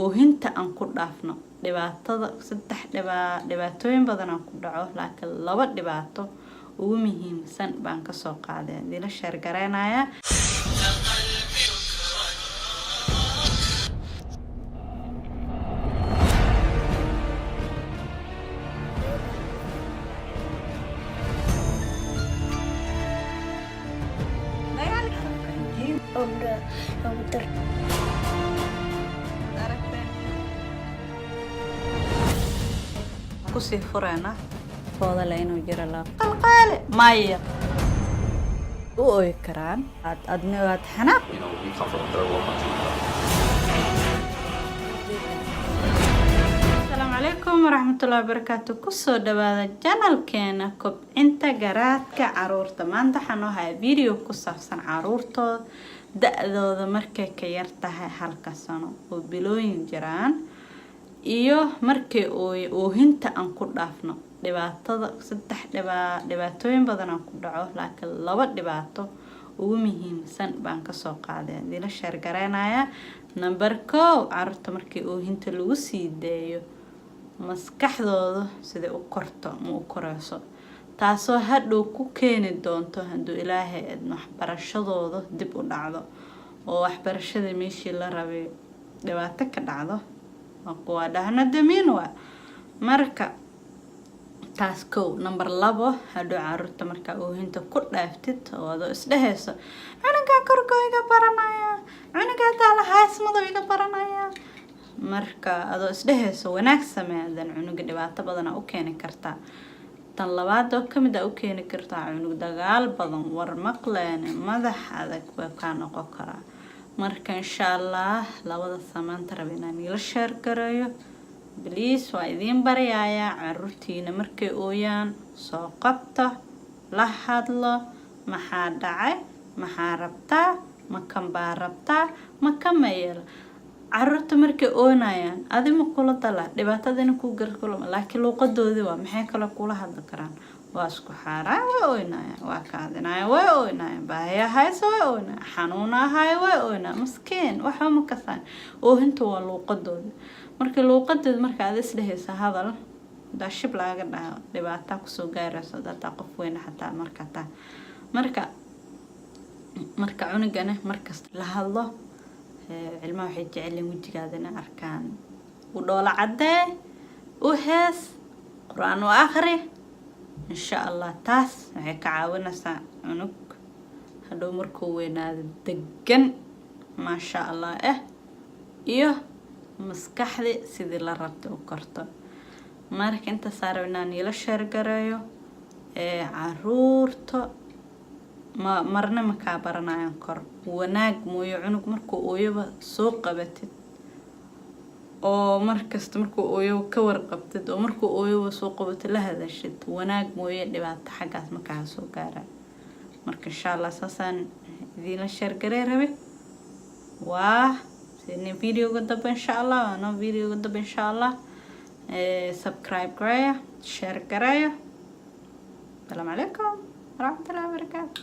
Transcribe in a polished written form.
oohinta aan ku dhaafno dhibaatada saddex dhibaatooyin badan aan ku dhaco laakiin laba dhibaato ugu muhiimsan baan ka soo qaaday dila share gareynaya kusii furana fooda la inuu jiro la qalqaale maya u ooy karaan adna waad xanaaq we come from a third world country. السلام عليكم ورحمة الله وبركاته كسو دوادا جانل كينا كوبcinta garaadka caruurta maanta waxaan u hayaa video ku saabsan caruurta da'dooda markay ka yar tahay halka sano oo bilooyin jiraan iyo markay oohinta aan ku dhaafno dhibaatada saddex dhibaatooyin badan aan ku dhaco laakiin laba dhibaato ugu muhiimsan baan ka soo qaaday dila share gareynaya number 1 caruurta markay oohinta lagu sii daayo maskaxdooda sida u korto ma u korayso taasoo hadhow ku keeni doonto haduu ilaahay waxbarashadooda dib u dhacdo oo waxbarashada meeshii la rabay dhibaato ka dhacdo waa dhahna damiin waa marka taas kow number 2 hadhow caruurta marka oohinta ku dhaaftid oo aad isdhehayso cunuga korkooda baranaya cunuga taala haasmada iga baranaya marka aad isdhehayso wanaag sameeydan cunuga dhibaato badan u keeni kartaa tan labaad oo kamid ah u keeni kartaa cunug dagaal badan war maqleen madax adag waa ka noqon karaa marka insha Allah labada samaanta rabinaan ila share gareeyo please waa idin baryaaya caruurtiina markay ooyaan soo qabta la hadlo maxaa dhacay maxaa rabtaa ma kan baa rabtaa ma kamayel caruurta markay oonayaan adima kula dala dhibaatadana ku garkulma laakiin luqadoodii waa maxay kala kula hadli karaan waa isku xaaraa way oonaya waa kaadinaya way oonaya baahaya hayso way oonaya xanuunahay way oonaya maskeen waxa ma kasaan oohinta waa luqadoodii markii luqadeed marka aad isdhehaysa hadal daashib laaga dhaho dhibaato ku soo gaarayso dad qof weyn xataa marka cunugana markasta la hadlo ilmaha waxay jecel yihiin wajigaadana arkaan u dhoola cadee u hees quraan u akhri insha Allah taas waxay ka caawinaysaa cunug hadhow markuu weynaado degan ma sha Allah iyo maskaxdi sidii la rabto u korto marka inta saarnaan ila share gareeyo caruurta marna ma ka baranayaan kor wanaag mooyo cunug markuu ooyaba soo qabatid oo markasta markuu ooyo ka warqabtid oo markuu ooyo soo qabatid la hadashid wanaag mooyo dhibaato xagaas ma ka soo gaara marka insha Allah saasan idin la share gareeyo waa sidii video-ga daba insha Allah no video-ga daba insha Allah subscribe gareeyo share gareeyo السلام عليكم ورحمة الله وبركاته.